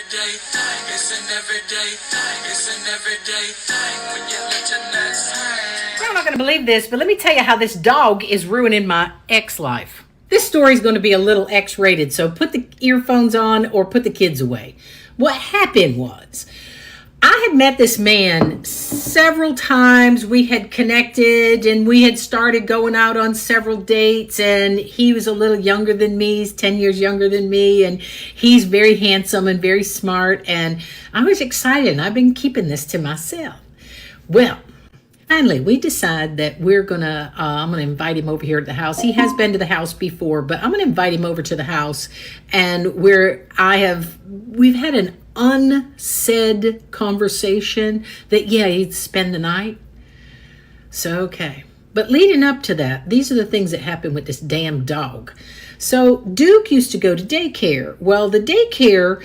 everyday thing. It's an everyday thing. It's an everyday thing when you let your nuts hang. You're not going to believe this, but let me tell you how this dog is ruining my ex life. This story is going to be a little X-rated, so put the earphones on or put the kids away. What happened was, I had met this man several times. We had connected and we had started going out on several dates, and he was a little younger than me. He's 10 years younger than me, and he's very handsome and very smart, and I was excited, and I've been keeping this to myself. Well, finally, we decide that I'm gonna invite him over here at the house. He has been to the house before, but I'm gonna invite him over to the house, and we've had an unsaid conversation that, yeah, he'd spend the night. So, okay. But leading up to that, these are the things that happened with this damn dog. So Duke used to go to daycare. Well, the daycare,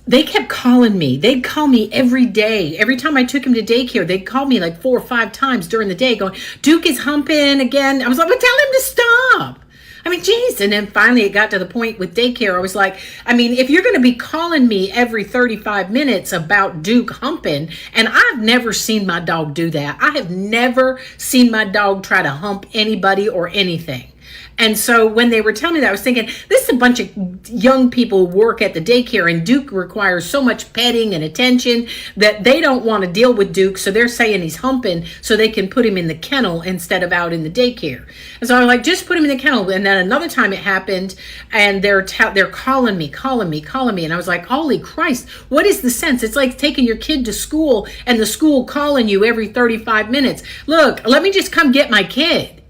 they kept calling me. They'd call me every day. Every time I took him to daycare, they'd call me like 4 or 5 times during the day going, Duke is humping again. I was like, well, tell him to stop. I mean, geez. And then finally it got to the point with daycare. I was like, I mean, if you're going to be calling me every 35 minutes about Duke humping, and I've never seen my dog do that. I have never seen my dog try to hump anybody or anything. And so when they were telling me that, I was thinking, this is a bunch of young people who work at the daycare, and Duke requires so much petting and attention that they don't want to deal with Duke. So they're saying he's humping so they can put him in the kennel instead of out in the daycare. And so I was like, just put him in the kennel. And then another time it happened, and they're calling me. And I was like, holy Christ, what is the sense? It's like taking your kid to school and the school calling you every 35 minutes. Look, let me just come get my kid,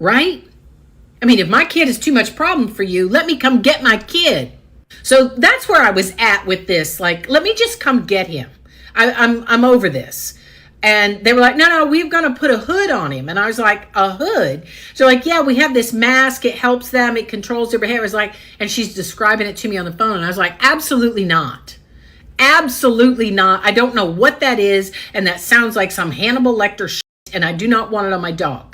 right? I mean, if my kid is too much problem for you, let me come get my kid. So that's where I was at with this. Like, let me just come get him. I'm over this. And they were like, no, we're going to put a hood on him. And I was like, a hood? So like, yeah, we have this mask. It helps them. It controls their behavior. I was like, and she's describing it to me on the phone. And I was like, absolutely not. Absolutely not. I don't know what that is. And that sounds like some Hannibal Lecter shit. And I do not want it on my dog.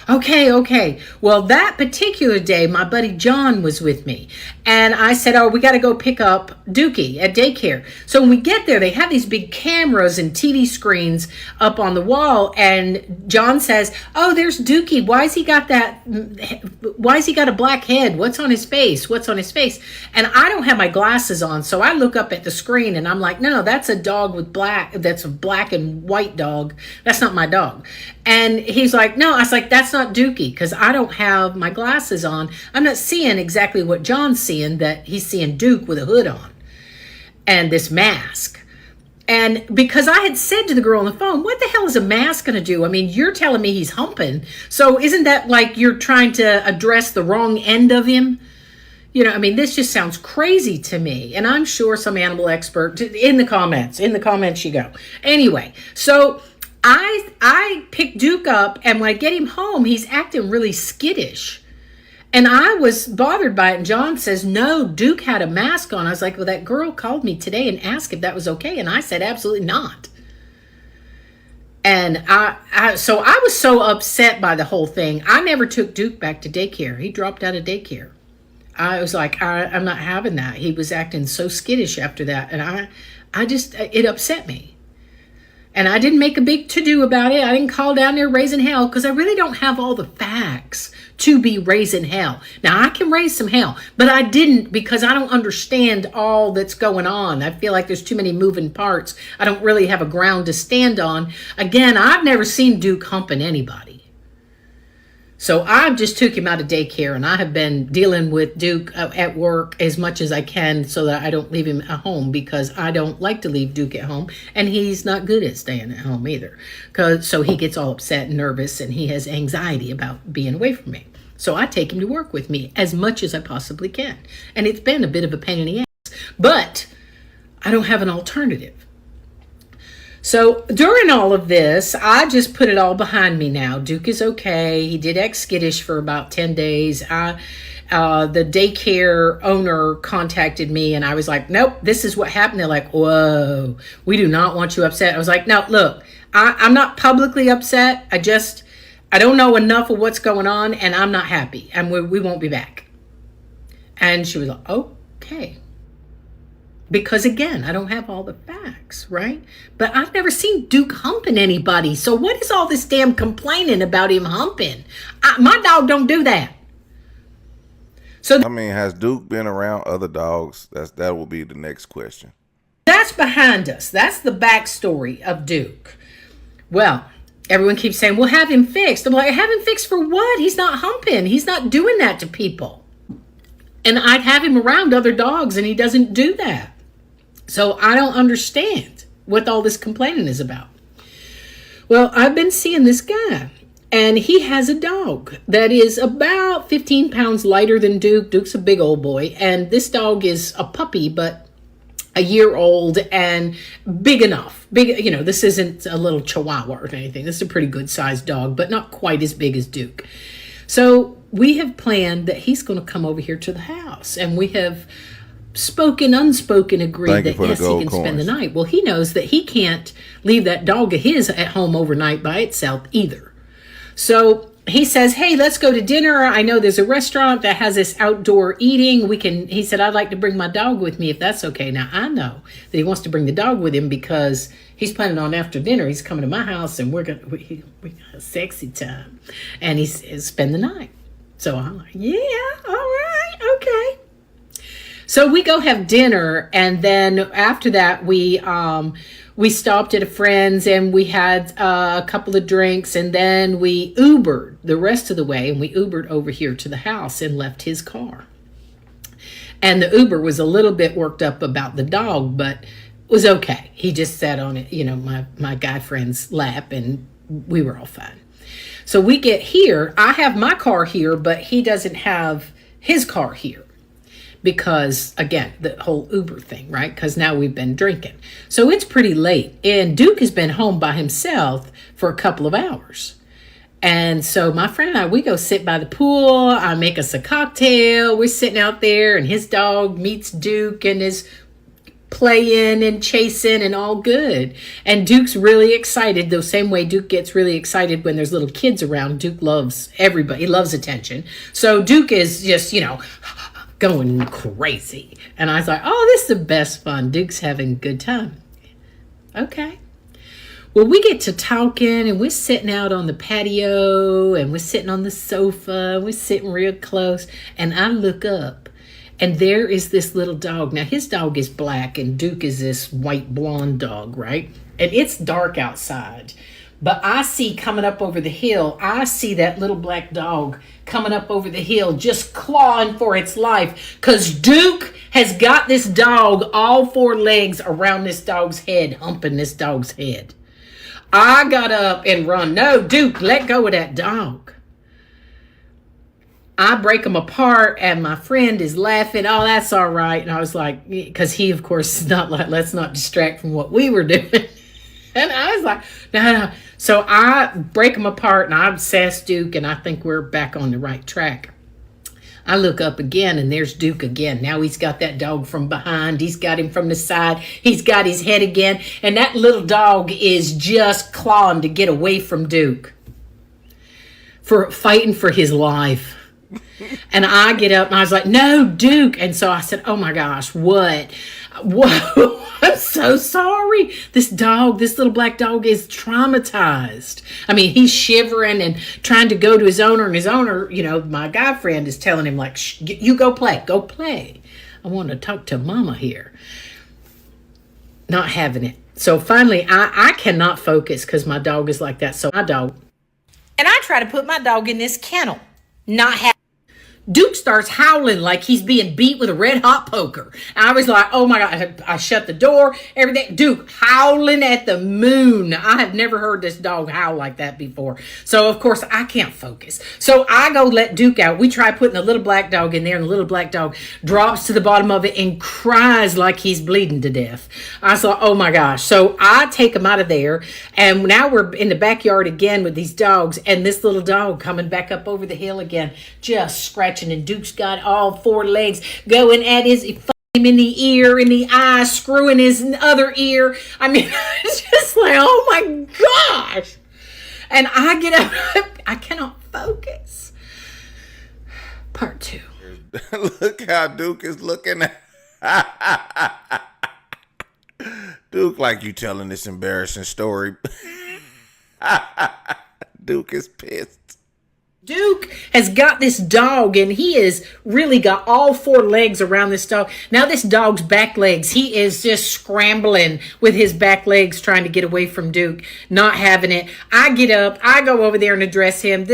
Okay. Well, that particular day, my buddy John was with me. And I said, oh, we got to go pick up Dookie at daycare. So when we get there, they have these big cameras and TV screens up on the wall. And John says, oh, there's Dookie. Why's he got a black head? What's on his face? And I don't have my glasses on. So I look up at the screen and I'm like, no, that's a dog with that's a black and white dog. That's not my dog. And he's like, no. I was like, that's not Dookie, because I don't have my glasses on. I'm not seeing exactly what John's seeing, that he's seeing Duke with a hood on and this mask. And because I had said to the girl on the phone, what the hell is a mask going to do? I mean, you're telling me he's humping. So isn't that like you're trying to address the wrong end of him? You know, I mean, this just sounds crazy to me. And I'm sure some animal expert in the comments you go. Anyway, so I picked Duke up, and when I get him home, he's acting really skittish. And I was bothered by it. And John says, no, Duke had a mask on. I was like, well, that girl called me today and asked if that was okay. And I said, absolutely not. And so I was so upset by the whole thing. I never took Duke back to daycare. He dropped out of daycare. I was like, I'm not having that. He was acting so skittish after that. And it upset me. And I didn't make a big to-do about it. I didn't call down there raising hell, because I really don't have all the facts to be raising hell. Now, I can raise some hell, but I didn't, because I don't understand all that's going on. I feel like there's too many moving parts. I don't really have a ground to stand on. Again, I've never seen Duke humping anybody. So I just took him out of daycare, and I have been dealing with Duke at work as much as I can so that I don't leave him at home, because I don't like to leave Duke at home, and he's not good at staying at home either. So he gets all upset and nervous, and he has anxiety about being away from me. So I take him to work with me as much as I possibly can. And it's been a bit of a pain in the ass, but I don't have an alternative. So during all of this, I just put it all behind me now. Duke is okay. He did act skittish for about 10 days. The daycare owner contacted me, and I was like, nope, this is what happened. They're like, whoa, we do not want you upset. I was like, no, look, I'm not publicly upset. I don't know enough of what's going on, and I'm not happy, and we won't be back. And she was like, okay. because again, I don't have all the facts, right? But I've never seen Duke humping anybody. So what is all this damn complaining about him humping? My dog don't do that. So I mean, has Duke been around other dogs? That will be the next question. that's behind us. That's the backstory of Duke. Well, everyone keeps saying, well, have him fixed. I'm like, have him fixed for what? He's not humping. He's not doing that to people. And I'd have him around other dogs, and he doesn't do that. So I don't understand what all this complaining is about. Well, I've been seeing this guy, and he has a dog that is about 15 pounds lighter than Duke. Duke's a big old boy, and this dog is a puppy, but a year old and big enough. Big, this isn't a little chihuahua or anything. This is a pretty good sized dog, but not quite as big as Duke. So we have planned that he's going to come over here to the house, and we have unspoken agreed that yes, he can spend the night. Well, he knows that he can't leave that dog of his at home overnight by itself either. So he says, hey, let's go to dinner. I know there's a restaurant that has this outdoor eating. He said, I'd like to bring my dog with me if that's okay. Now, I know that he wants to bring the dog with him because he's planning on after dinner, he's coming to my house and we got a sexy time. And he's spend the night. So I'm like, yeah, all right, okay. So we go have dinner, and then after that we stopped at a friend's and we had a couple of drinks, and then we Ubered the rest of the way, and we Ubered over here to the house and left his car. And the Uber was a little bit worked up about the dog, but was okay. He just sat on it, my guy friend's lap, and we were all fine. So we get here. I have my car here, but he doesn't have his car here. Because, again, the whole Uber thing, right? Because now we've been drinking. So it's pretty late. And Duke has been home by himself for a couple of hours. And so my friend and I, we go sit by the pool. I make us a cocktail. We're sitting out there, and his dog meets Duke and is playing and chasing and all good. And Duke's really excited, the same way Duke gets really excited when there's little kids around. Duke loves everybody. He loves attention. So Duke is just, going crazy. And I was like, oh, this is the best fun. Duke's having a good time. Okay. Well, we get to talking, and we're sitting out on the patio, and we're sitting on the sofa. We're sitting real close, and I look up, and there is this little dog. Now, his dog is black, and Duke is this white blonde dog, right? And it's dark outside. But I see coming up over the hill, I see that little black dog coming up over the hill, just clawing for its life. Because Duke has got this dog, all four legs around this dog's head, humping this dog's head. I got up and run. No, Duke, let go of that dog. I break them apart, and my friend is laughing. Oh, that's all right. And I was like, because he, of course, is not like, let's not distract from what we were doing. And I was like, no. So I break them apart, and I obsess Duke, and I think we're back on the right track. I look up again, and there's Duke again. Now he's got that dog from behind. He's got him from the side. He's got his head again. And that little dog is just clawing to get away from Duke, for fighting for his life. And I get up, and I was like, no, Duke. And so I said, oh, my gosh, what? Whoa, I'm so sorry. This little black dog is traumatized. I mean, he's shivering and trying to go to his owner, and his owner, my guy friend is telling him, like, shh, you go play. I want to talk to mama here. Not having it. So finally, I cannot focus because my dog is like that. So my dog, and I try to put my dog in this kennel, not having. Duke starts howling like he's being beat with a red hot poker. And I was like, oh my God. I shut the door, everything. Duke howling at the moon. I have never heard this dog howl like that before. So, of course, I can't focus. So I go let Duke out. We try putting the little black dog in there, and the little black dog drops to the bottom of it and cries like he's bleeding to death. I thought, oh my gosh. So I take him out of there, and now we're in the backyard again with these dogs, and this little dog coming back up over the hill again, just scratching. And Duke's got all four legs going at his, him in the ear, in the eye, screwing his other ear. I mean, it's just like, oh my gosh. And I get up, I cannot focus. Part 2. Look how Duke is looking at. Duke, like you telling this embarrassing story. Duke is pissed. Duke has got this dog, and he has really got all four legs around this dog. Now this dog's back legs, he is just scrambling with his back legs trying to get away from Duke, not having it. I get up, I go over there and address him.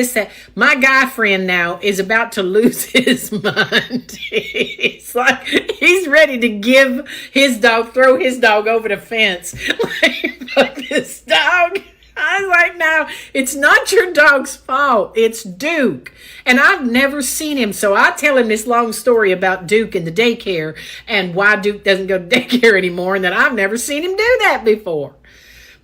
My guy friend now is about to lose his mind. He's like, he's ready to throw his dog over the fence. Like, fuck this dog. I was like, no, it's not your dog's fault. It's Duke. And I've never seen him. So I tell him this long story about Duke and the daycare and why Duke doesn't go to daycare anymore and that I've never seen him do that before.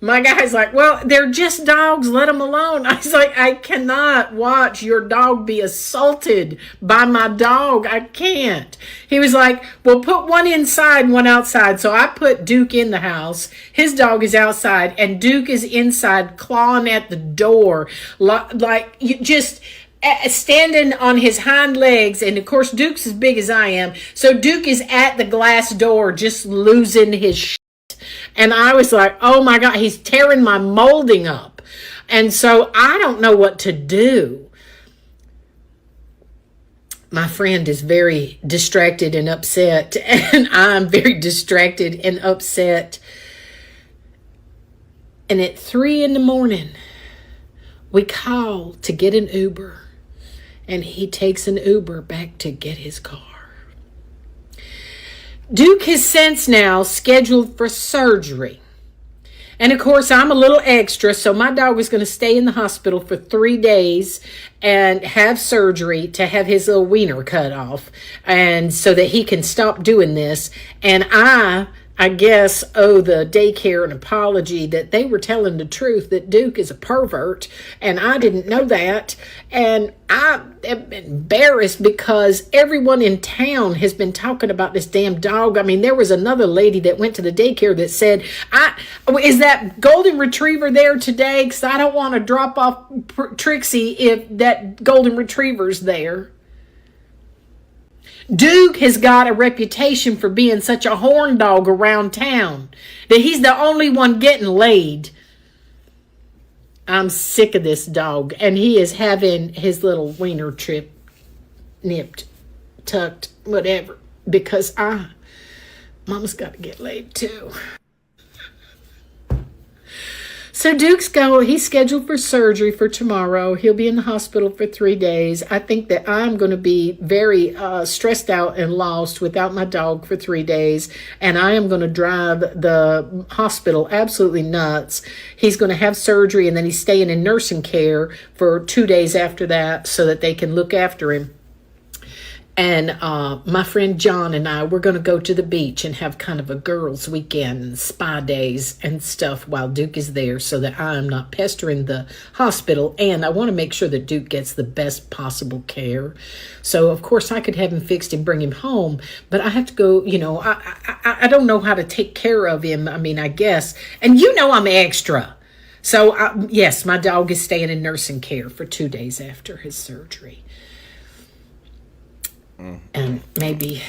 My guy's like, well, they're just dogs. Let them alone. I was like, I cannot watch your dog be assaulted by my dog. I can't. He was like, well, put one inside, one outside. So I put Duke in the house. His dog is outside, and Duke is inside clawing at the door. Like, you just standing on his hind legs. And, of course, Duke's as big as I am. So Duke is at the glass door just losing his shit. And I was like, oh my God, he's tearing my molding up. And so I don't know what to do. My friend is very distracted and upset. And I'm very distracted and upset. And at 3 a.m, we call to get an Uber. And he takes an Uber back to get his car. Duke has since now scheduled for surgery. And of course, I'm a little extra, so my dog is going to stay in the hospital for 3 days and have surgery to have his little wiener cut off, and so that he can stop doing this. And I guess, owe the daycare an apology that they were telling the truth, that Duke is a pervert, and I didn't know that. And I am embarrassed because everyone in town has been talking about this damn dog. I mean, there was another lady that went to the daycare that said, is that golden retriever there today? Because I don't want to drop off Trixie if that golden retriever's there. Duke has got a reputation for being such a horn dog around town that he's the only one getting laid. I'm sick of this dog, and he is having his little wiener nipped, tucked, whatever, because Mama's got to get laid too. So he's scheduled for surgery for tomorrow. He'll be in the hospital for 3 days. I think that I'm going to be very stressed out and lost without my dog for 3 days. And I am going to drive the hospital absolutely nuts. He's going to have surgery, and then he's staying in nursing care for 2 days after that so that they can look after him. And my friend John and I, we're going to go to the beach and have kind of a girls' weekend and spa days and stuff while Duke is there, so that I'm not pestering the hospital. And I want to make sure that Duke gets the best possible care. So, of course, I could have him fixed and bring him home, but I have to go, I don't know how to take care of him. I mean, I guess. And I'm extra. So, yes, my dog is staying in nursing care for 2 days after his surgery. And maybe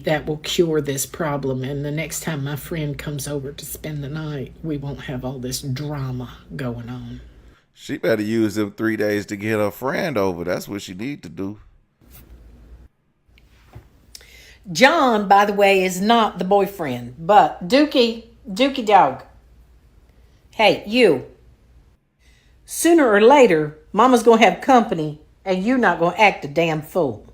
that will cure this problem. And the next time my friend comes over to spend the night, we won't have all this drama going on. She better use them 3 days to get her friend over. That's what she need to do. John, by the way, is not the boyfriend, but Dookie dog. Hey, you. Sooner or later, Mama's going to have company, and you're not going to act a damn fool.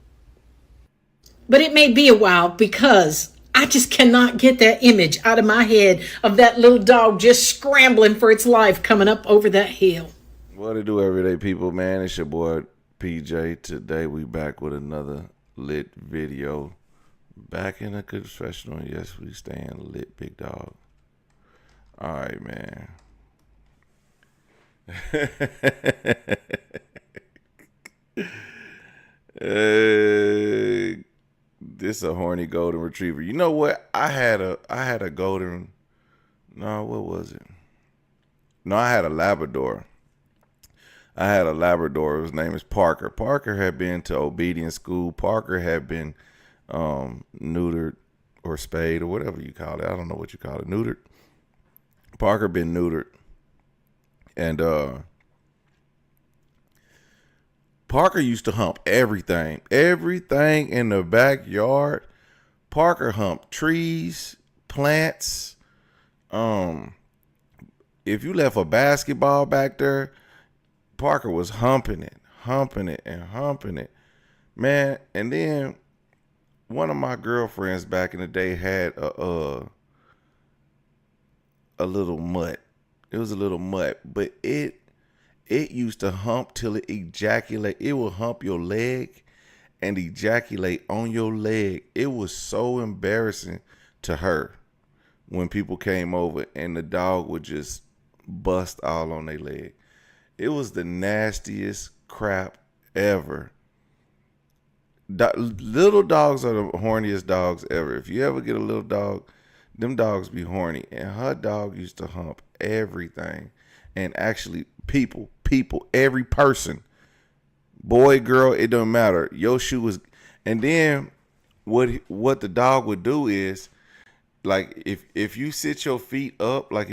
But it may be a while, because I just cannot get that image out of my head of that little dog just scrambling for its life coming up over that hill. What it do, everyday people, man? It's your boy PJ. Today we back with another lit video. Back in a confessional. Yes, we staying lit, big dog. All right, man. This a horny golden retriever. You know what? I had a golden. No, what was it? No, I had a Labrador. His name is Parker. Parker had been to obedience school. Parker had been neutered or spayed or whatever you call it. I don't know what you call it. Neutered. Parker been neutered. And Parker used to hump everything. Everything in the backyard. Parker humped trees, plants. If you left a basketball back there, Parker was humping it, and humping it. Man, and then one of my girlfriends back in the day had a little mutt. It was a little mutt, but it used to hump till it ejaculate. It will hump your leg and ejaculate on your leg. It was so embarrassing to her when people came over and the dog would just bust all on their leg. It was the nastiest crap ever. Little dogs are the horniest dogs ever. If you ever get a little dog, them dogs be horny. And her dog used to hump everything. And actually, people, every person, boy, girl, it don't matter. Your shoe was, and then what the dog would do is, like, if you sit your feet up, like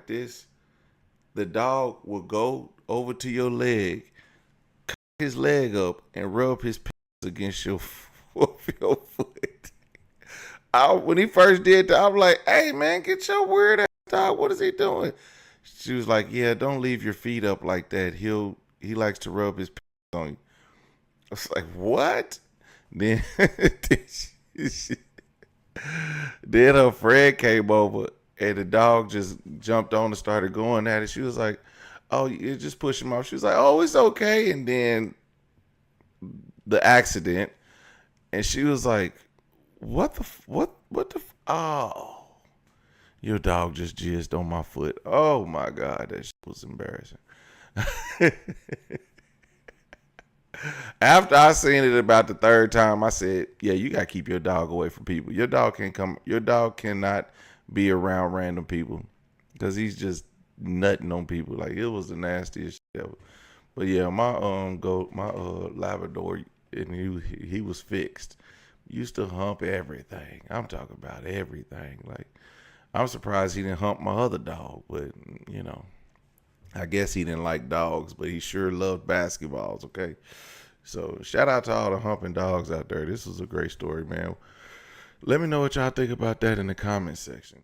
this, the dog will go over to your leg, cock his leg up, and rub his penis against your foot. When he first did that, I'm like, hey, man, get your weird ass dog. What is he doing? She was like, yeah, don't leave your feet up like that. He likes to rub his penis on you. I was like, what? Then, then her friend came over and the dog just jumped on and started going at it. She was like, oh, you just push him off. She was like, oh, it's okay. And then the accident. And she was like, oh, your dog just jizzed on my foot. Oh my God, that shit was embarrassing. After I seen it about the third time, I said, yeah, you got to keep your dog away from people. Your dog cannot be around random people because he's just nutting on people. Like, it was the nastiest shit ever. But yeah, my Labrador, and he was fixed. Used to hump everything. I'm talking about everything. Like, I'm surprised he didn't hump my other dog, but you know, I guess he didn't like dogs, but he sure loved basketballs, okay? So shout out to all the humping dogs out there. This was a great story, man. Let me know what y'all think about that in the comment section.